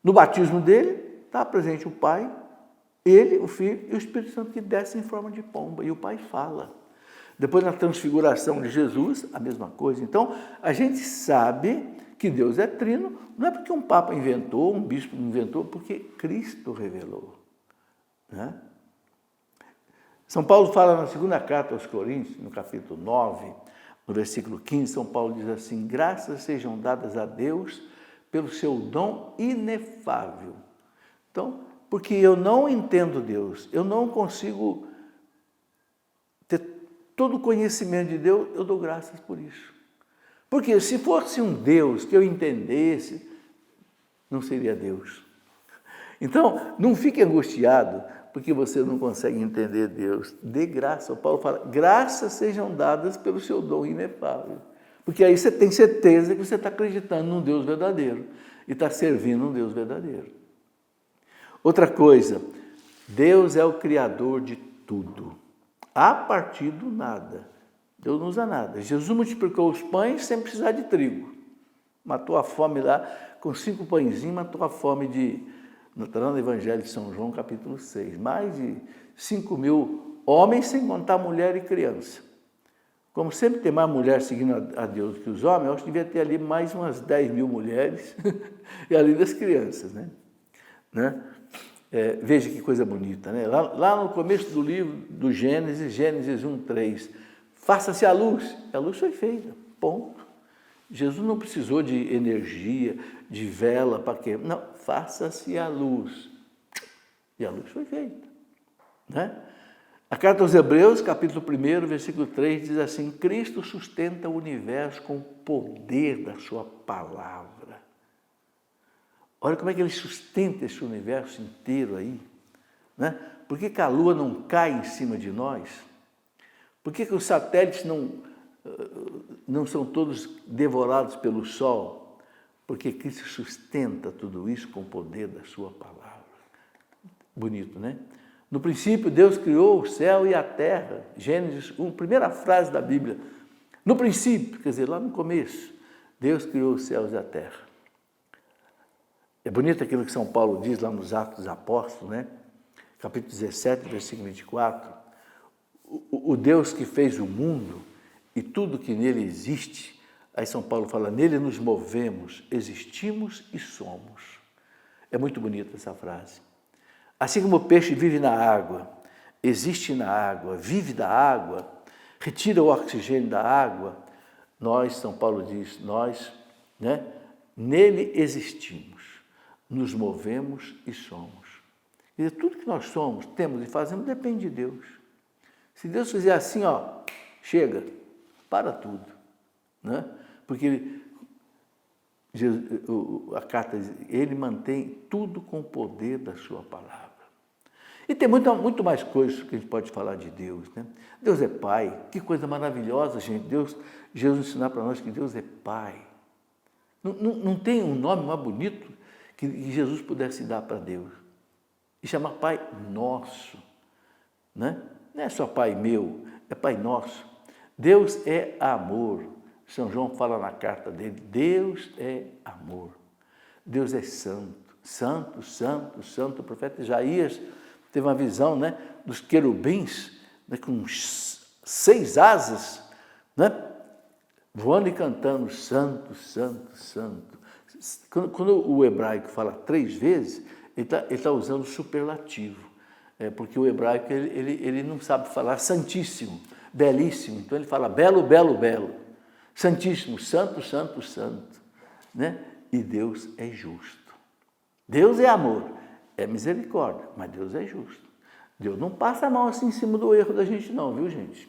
No batismo dele, está presente o Pai, Ele, o Filho e o Espírito Santo, que desce em forma de pomba. E o Pai fala. Depois, na transfiguração de Jesus, a mesma coisa. Então, a gente sabe que Deus é trino, não é porque um Papa inventou, um bispo inventou, porque Cristo revelou. Né? São Paulo fala na segunda carta aos Coríntios, no capítulo 9, no versículo 15, São Paulo diz assim: graças sejam dadas a Deus pelo seu dom inefável. Então, porque eu não entendo Deus, eu não consigo ter todo o conhecimento de Deus, eu dou graças por isso. Porque se fosse um Deus que eu entendesse, não seria Deus. Então, não fique angustiado porque você não consegue entender Deus. Dê graça. O Paulo fala: graças sejam dadas pelo seu dom inefável. Porque aí você tem certeza que você está acreditando num Deus verdadeiro e está servindo um Deus verdadeiro. Outra coisa, Deus é o Criador de tudo. A partir do nada. Deus não usa nada. Jesus multiplicou os pães sem precisar de trigo. Matou a fome lá, com 5 pãezinhos, matou a fome está lá no Evangelho de São João, capítulo 6. Mais de 5.000 homens, sem contar mulher e criança. Como sempre tem mais mulher seguindo a Deus do que os homens, eu acho que devia ter ali mais umas 10.000 mulheres e além das crianças. Né? Veja que coisa bonita. Né? Lá no começo do livro do Gênesis 1:3, faça-se a luz. A luz foi feita, ponto. Jesus não precisou de energia, de vela para quê? Não, faça-se a luz. E a luz foi feita. Né? A carta aos Hebreus, capítulo 1, versículo 3, diz assim: Cristo sustenta o universo com o poder da sua palavra. Olha como é que ele sustenta esse universo inteiro aí. Né? Por que a lua não cai em cima de nós? Por que os satélites não são todos devorados pelo sol? Porque Cristo sustenta tudo isso com o poder da sua palavra. Bonito, né? No princípio, Deus criou o céu e a terra. Gênesis 1, primeira frase da Bíblia. No princípio, quer dizer, lá no começo, Deus criou os céus e a terra. É bonito aquilo que São Paulo diz lá nos Atos dos Apóstolos, né? Capítulo 17, versículo 24. O Deus que fez o mundo e tudo que nele existe, aí São Paulo fala, nele nos movemos, existimos e somos. É muito bonita essa frase. Assim como o peixe vive na água, existe na água, vive da água, retira o oxigênio da água, nós, São Paulo diz, nós, né, nele existimos, nos movemos e somos. E tudo que nós somos, temos e fazemos depende de Deus. Se Deus fizer assim, ó, chega, para tudo. Né? Porque a carta diz, ele mantém tudo com o poder da sua palavra. E tem muito mais coisas que a gente pode falar de Deus. Né? Deus é Pai, que coisa maravilhosa, gente. Jesus ensinar para nós que Deus é Pai. Não tem um nome mais bonito que Jesus pudesse dar para Deus. E chamar Pai Nosso. Né? Não é só Pai meu, é Pai Nosso. Deus é amor. São João fala na carta dele, Deus é amor. Deus é santo, santo, santo, santo. O profeta Isaías teve uma visão, né, dos querubins, né, com 6 asas, né, voando e cantando, santo, santo, santo. Quando o hebraico fala 3 vezes, ele tá usando superlativo, porque o hebraico ele não sabe falar santíssimo, belíssimo, então ele fala belo, belo, belo, santíssimo, santo, santo, santo. Né? E Deus é justo. Deus é amor. É misericórdia, mas Deus é justo. Deus não passa a mão assim em cima do erro da gente não, viu, gente?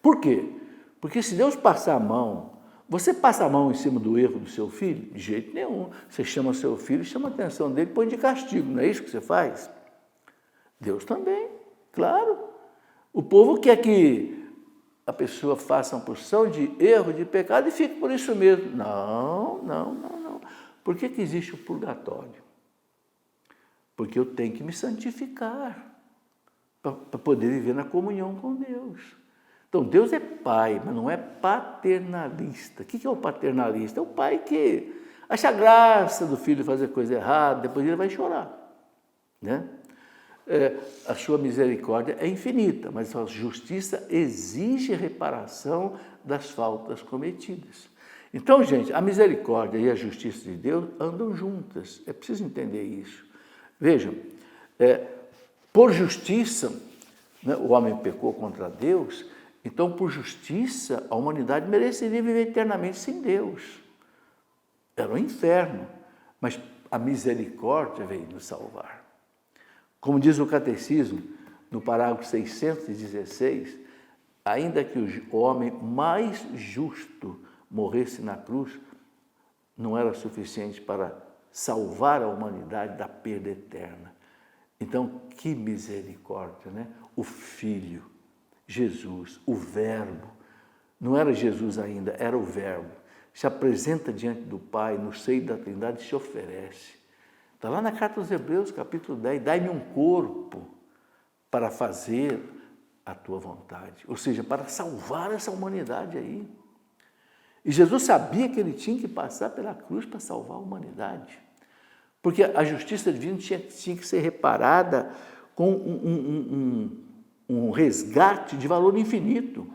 Por quê? Porque se Deus passar a mão, você passa a mão em cima do erro do seu filho? De jeito nenhum. Você chama seu filho, chama a atenção dele, põe de castigo, não é isso que você faz? Deus também, claro. O povo quer que a pessoa faça uma porção de erro, de pecado e fique por isso mesmo. Não, não, não, não. Por que existe o purgatório? Porque eu tenho que me santificar para poder viver na comunhão com Deus. Então, Deus é pai, mas não é paternalista. O que é o paternalista? É o pai que acha graça do filho fazer coisa errada, depois ele vai chorar. Né? A sua misericórdia é infinita, mas a sua justiça exige reparação das faltas cometidas. Então, gente, a misericórdia e a justiça de Deus andam juntas. É preciso entender isso. Vejam, por justiça, né, o homem pecou contra Deus, então por justiça a humanidade mereceria viver eternamente sem Deus. Era um inferno, mas a misericórdia veio nos salvar. Como diz o Catecismo, no parágrafo 616, ainda que o homem mais justo morresse na cruz, não era suficiente para salvar a humanidade da perda eterna. Então, que misericórdia, né? O Filho, Jesus, o Verbo, não era Jesus ainda, era o Verbo, se apresenta diante do Pai, no seio da Trindade, e se oferece. Está lá na carta aos Hebreus, capítulo 10, dai-me um corpo para fazer a tua vontade, ou seja, para salvar essa humanidade aí. E Jesus sabia que ele tinha que passar pela cruz para salvar a humanidade. Porque a justiça divina tinha que ser reparada com um resgate de valor infinito.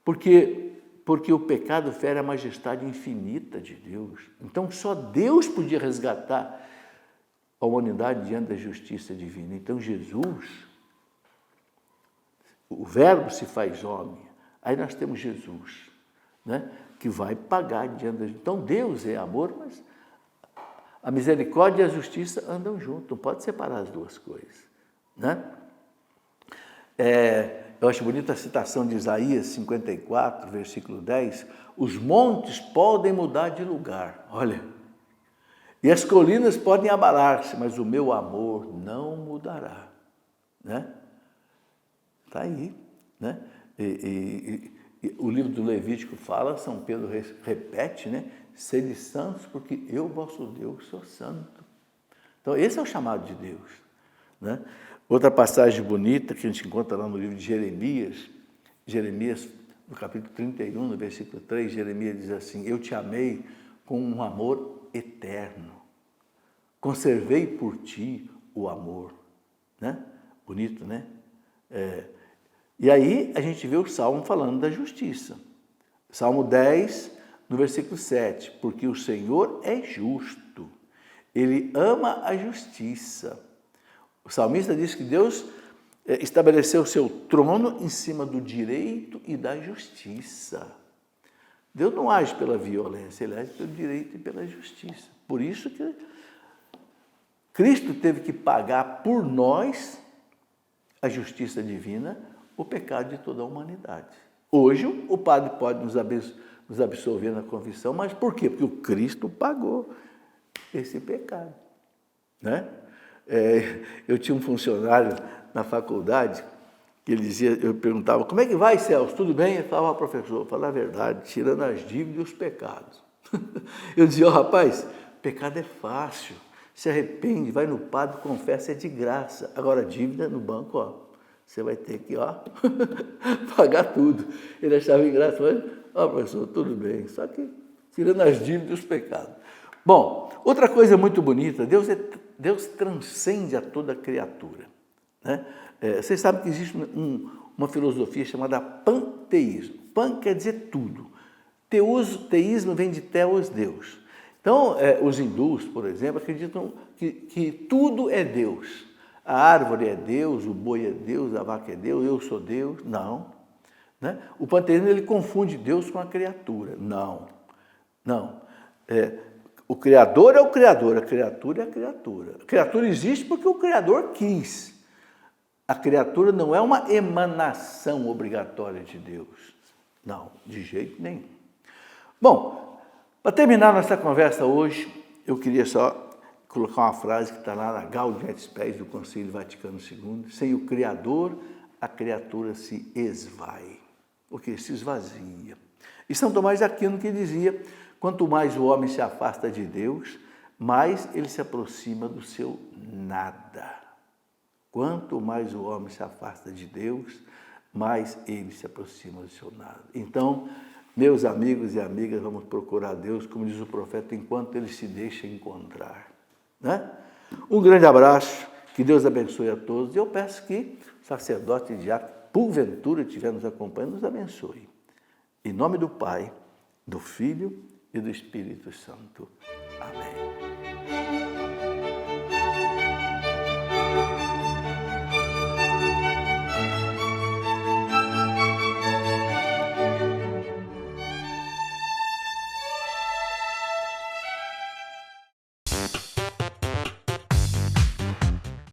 Porque o pecado fere a majestade infinita de Deus. Então, só Deus podia resgatar a humanidade diante da justiça divina. Então, Jesus, o Verbo se faz homem. Aí nós temos Jesus, né? que vai pagar diante da justiça. Então Deus é amor, mas a misericórdia e a justiça andam juntos, não pode separar as duas coisas, né? Eu acho bonita a citação de Isaías 54, versículo 10, os montes podem mudar de lugar, olha, e as colinas podem abalar-se, mas o meu amor não mudará, né? Está aí, né? E o livro do Levítico fala, São Pedro repete, né? Sede santos, porque eu, vosso Deus, sou santo. Então, esse é o chamado de Deus, né? Outra passagem bonita que a gente encontra lá no livro de Jeremias, no capítulo 31, no versículo 3, Jeremias diz assim, eu te amei com um amor eterno, conservei por ti o amor, né? Bonito, né? E aí a gente vê o Salmo falando da justiça. Salmo 10, no versículo 7, porque o Senhor é justo, Ele ama a justiça. O salmista diz que Deus estabeleceu o seu trono em cima do direito e da justiça. Deus não age pela violência, Ele age pelo direito e pela justiça. Por isso que Cristo teve que pagar por nós a justiça divina, o pecado de toda a humanidade. Hoje o padre pode nos absolver na confissão, mas por quê? Porque o Cristo pagou esse pecado, né? Eu tinha um funcionário na faculdade que ele dizia, eu perguntava, como é que vai, Celso? Tudo bem? Ele falava, professor, fala a verdade, tirando as dívidas e os pecados. Eu dizia, rapaz, pecado é fácil, se arrepende, vai no padre, confessa, é de graça. Agora, dívida no banco, você vai ter que, pagar tudo. Ele achava engraçado, mas, professor, tudo bem, só que tirando as dívidas e os pecados. Bom, outra coisa muito bonita, Deus transcende a toda criatura, né? Vocês sabem que existe uma filosofia chamada panteísmo. Pan quer dizer tudo. Teísmo vem de teos, Deus. Então, os hindus, por exemplo, acreditam que tudo é Deus. A árvore é Deus, o boi é Deus, a vaca é Deus, eu sou Deus. Não, né? O panteísmo, ele confunde Deus com a criatura. Não. O Criador é o Criador, a criatura é a criatura. A criatura existe porque o Criador quis. A criatura não é uma emanação obrigatória de Deus. Não, de jeito nenhum. Bom, para terminar nossa conversa hoje, eu queria só colocar uma frase que está lá na Gaudium et Spes do Concílio Vaticano II. Sem o Criador, a criatura se esvai. Porque se esvazia. E São Tomás de Aquino que dizia, quanto mais o homem se afasta de Deus, mais ele se aproxima do seu nada. Quanto mais o homem se afasta de Deus, mais ele se aproxima do seu nada. Então, meus amigos e amigas, vamos procurar Deus, como diz o profeta, enquanto ele se deixa encontrar, né? Um grande abraço, que Deus abençoe a todos. E eu peço que o sacerdote e diácono, porventura, estiver nos acompanhando, nos abençoe. Em nome do Pai, do Filho e do Espírito Santo. Amém.